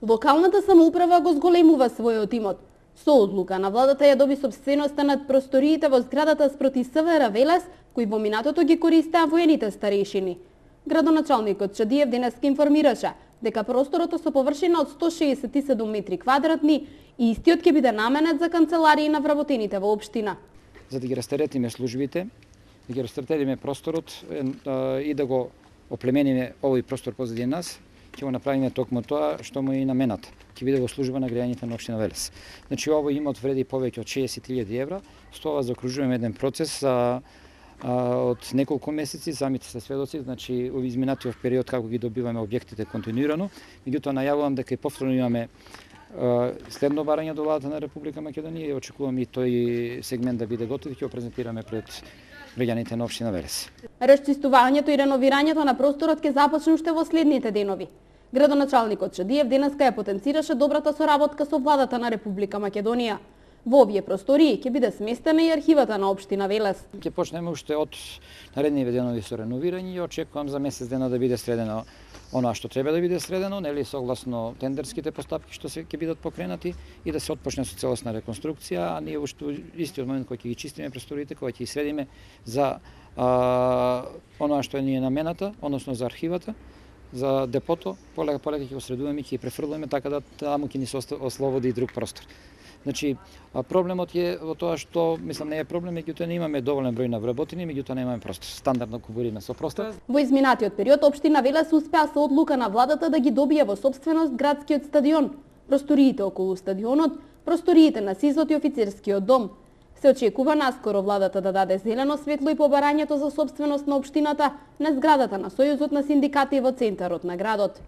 Локалната самоуправа го зголемува својот имот. Со одлука на владата ја доби собственоста над просториите во зградата спроти СВР Велес, кои во минатото ги користеа воените старешини. Градоначалникот Чадиев денеска информираше дека просторот со површина од 167 метри квадратни и истиот ќе биде наменет за канцеларии на вработените во општина. За да ги растеретиме службите, да ги растеретиме просторот и да го оплемениме овој простор позади нас, ќе го направиме токму тоа што му е и намената. Ќе биде во служба на граѓаните на општина Велес. Значи овој имот вреди повеќе од 60.000 евра. Со тоа закружуваме еден процес од неколку месеци, самите се сведоци, значи во изминатиот период како ги добиваме објектите континуирано, меѓутоа најавувам дека и повторно имаме следно барање до владата на Република Македонија и очекувам и тој сегмент да биде готов и ќе го презентираме пред граѓаните на општина Велес. Расчистувањето и реновирањето на просторот ќе започне уште во следните денови. Градоначалникот Чадиев денеска ја потенцираше добрата соработка со владата на Република Македонија. Во овие простории ќе биде сместена и архивата на општина Велес. Ќе почнеме уште од наредниве денови со реновирање и очекувам за месец дена да биде средено оноа што треба да биде средено, нели согласно тендерските постапки што се ќе бидат покренати и да се отпочне со целосна реконструкција, а ние уште истиот момент кој ќе ги чистиме просториите, кој ќе ги средиме за оноа што е намената, односно за архивата, за депото, полека ќе го средуваме и ќе ги префрлиме така да таму ќе ни се ослободи и друг простор. Значи, проблемот е во тоа што, мислам, не е проблем, меѓутоа не имаме доволен број на вработени, меѓутоа немаме простор. Стандардно кубуриме со простор. Во изминатиот период општина Велес успеа со одлука на владата да ги добие во собственост градскиот стадион, просториите околу стадионот, просториите на СИЗот и офицерскиот дом. Се очекува наскоро владата да даде зелено светло и побарањето за собственост на општината на зградата на Сојузот на синдикати во центарот на градот.